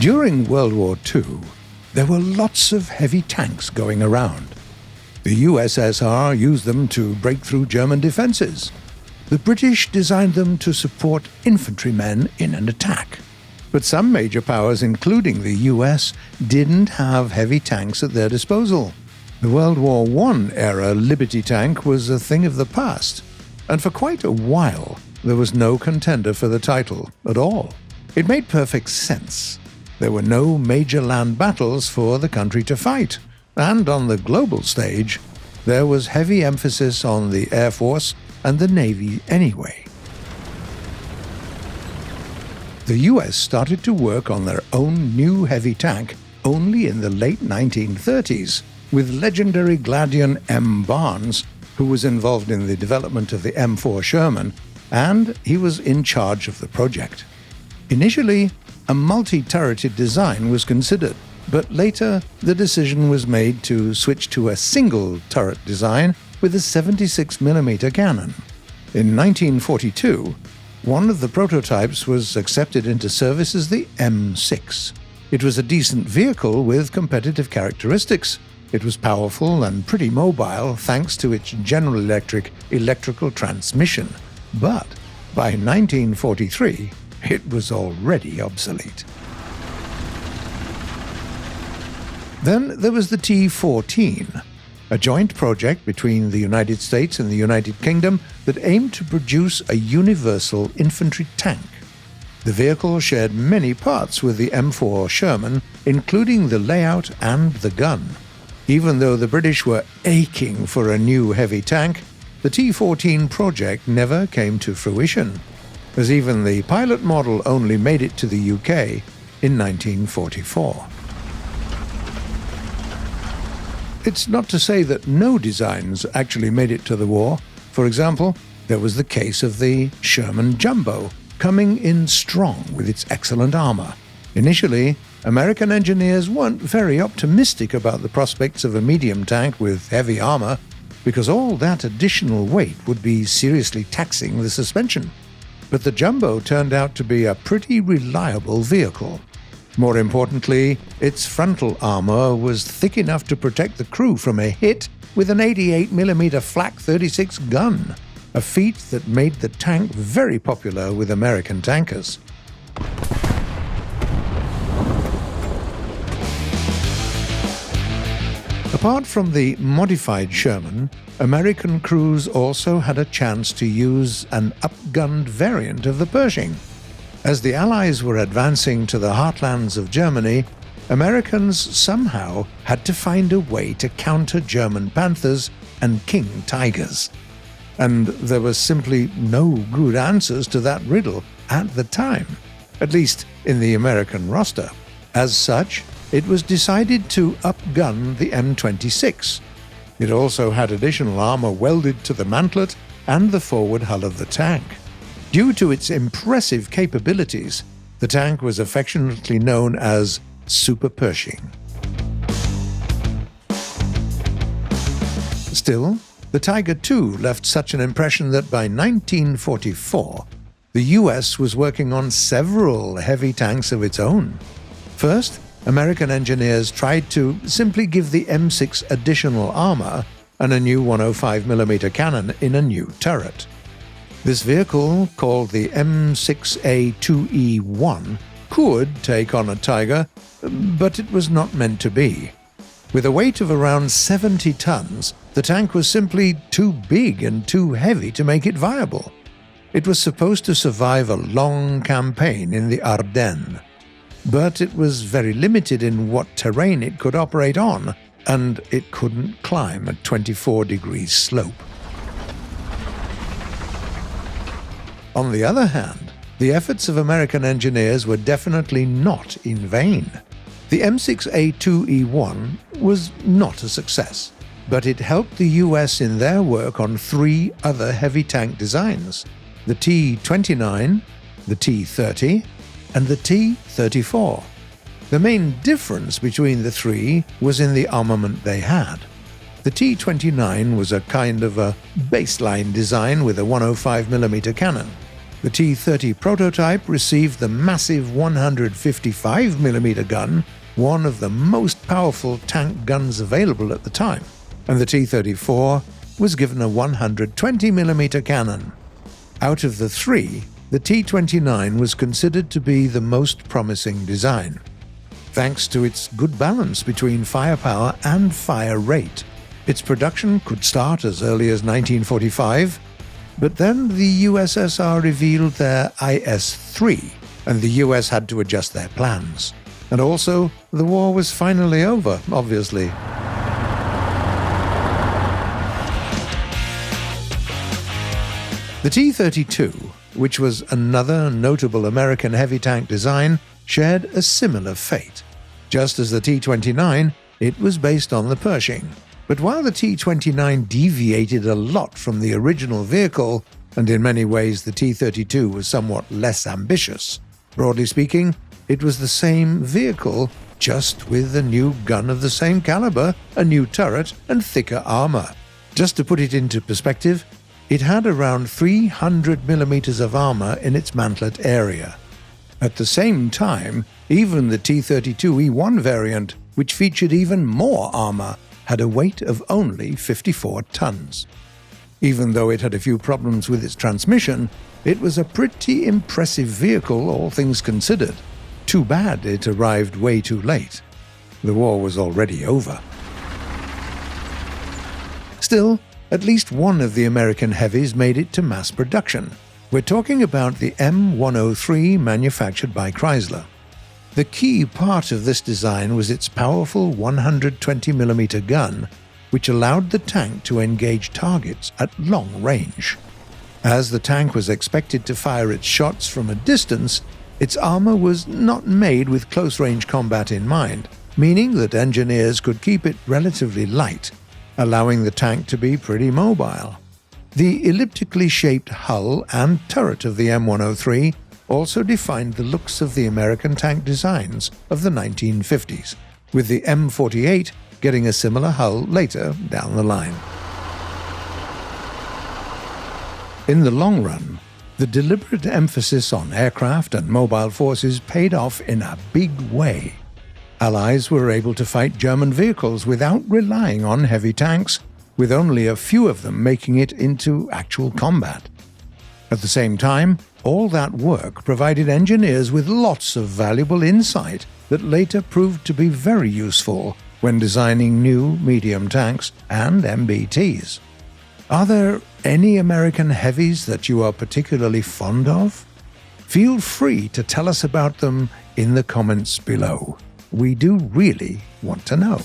During World War II, there were lots of heavy tanks going around. The USSR used them to break through German defenses. The British designed them to support infantrymen in an attack. But some major powers, including the US, didn't have heavy tanks at their disposal. The World War I era Liberty tank was a thing of the past, and for quite a while there was no contender for the title at all. It made perfect sense. There were no major land battles for the country to fight, and on the global stage, there was heavy emphasis on the Air Force and the Navy anyway. The US started to work on their own new heavy tank only in the late 1930s, with legendary Gladian M. Barnes, who was involved in the development of the M4 Sherman, and he was in charge of the project. Initially, a multi-turreted design was considered, but later the decision was made to switch to a single turret design with a 76mm cannon. In 1942, one of the prototypes was accepted into service as the M6. It was a decent vehicle with competitive characteristics. It was powerful and pretty mobile thanks to its General Electric electrical transmission. But by 1943, it was already obsolete. Then there was the T-14, a joint project between the United States and the United Kingdom that aimed to produce a universal infantry tank. The vehicle shared many parts with the M4 Sherman, including the layout and the gun. Even though the British were aching for a new heavy tank, the T-14 project never came to fruition, as even the pilot model only made it to the UK in 1944. It's not to say that no designs actually made it to the war. For example, there was the case of the Sherman Jumbo, coming in strong with its excellent armor. Initially, American engineers weren't very optimistic about the prospects of a medium tank with heavy armor, because all that additional weight would be seriously taxing the suspension. But the Jumbo turned out to be a pretty reliable vehicle. More importantly, its frontal armor was thick enough to protect the crew from a hit with an 88mm Flak 36 gun, a feat that made the tank very popular with American tankers. Apart from the modified Sherman, American crews also had a chance to use an upgunned variant of the Pershing. As the Allies were advancing to the heartlands of Germany, Americans somehow had to find a way to counter German Panthers and King Tigers. And there were simply no good answers to that riddle at the time, at least in the American roster. As such, it was decided to upgun the M26. It also had additional armor welded to the mantlet and the forward hull of the tank. Due to its impressive capabilities, the tank was affectionately known as Super Pershing. Still, the Tiger II left such an impression that by 1944, the US was working on several heavy tanks of its own. First, American engineers tried to simply give the M6 additional armor and a new 105mm cannon in a new turret. This vehicle, called the M6A2E1, could take on a Tiger, but it was not meant to be. With a weight of around 70 tons, the tank was simply too big and too heavy to make it viable. It was supposed to survive a long campaign in the Ardennes, but it was very limited in what terrain it could operate on, and it couldn't climb a 24-degree slope. On the other hand, the efforts of American engineers were definitely not in vain. The M6A2E1 was not a success, but it helped the US in their work on 3 other heavy tank designs: the T-29, the T-30, and the T-34. The main difference between the 3 was in the armament they had. The T-29 was a kind of a baseline design with a 105mm cannon. The T-30 prototype received the massive 155mm gun, one of the most powerful tank guns available at the time, and the T-34 was given a 120mm cannon. Out of the three, the T-29 was considered to be the most promising design, thanks to its good balance between firepower and fire rate. Its production could start as early as 1945, but then the USSR revealed their IS-3, and the US had to adjust their plans. And also, the war was finally over, obviously. The T-32, which was another notable American heavy tank design, shared a similar fate. Just as the T-29, it was based on the Pershing. But while the T-29 deviated a lot from the original vehicle, and in many ways the T-32 was somewhat less ambitious, broadly speaking, it was the same vehicle, just with a new gun of the same caliber, a new turret, and thicker armor. Just to put it into perspective, it had around 300mm of armor in its mantlet area. At the same time, even the T-32E1 variant, which featured even more armor, had a weight of only 54 tons. Even though it had a few problems with its transmission, it was a pretty impressive vehicle, all things considered. Too bad it arrived way too late. The war was already over. Still, at least one of the American heavies made it to mass production. We're talking about the M103 manufactured by Chrysler. The key part of this design was its powerful 120mm gun, which allowed the tank to engage targets at long range. As the tank was expected to fire its shots from a distance, its armor was not made with close-range combat in mind, meaning that engineers could keep it relatively light, allowing the tank to be pretty mobile. The elliptically shaped hull and turret of the M103 also defined the looks of the American tank designs of the 1950s, with the M48 getting a similar hull later down the line. In the long run, the deliberate emphasis on aircraft and mobile forces paid off in a big way. Allies were able to fight German vehicles without relying on heavy tanks, with only a few of them making it into actual combat. At the same time, all that work provided engineers with lots of valuable insight that later proved to be very useful when designing new medium tanks and MBTs. Are there any American heavies that you are particularly fond of? Feel free to tell us about them in the comments below. We do really want to know.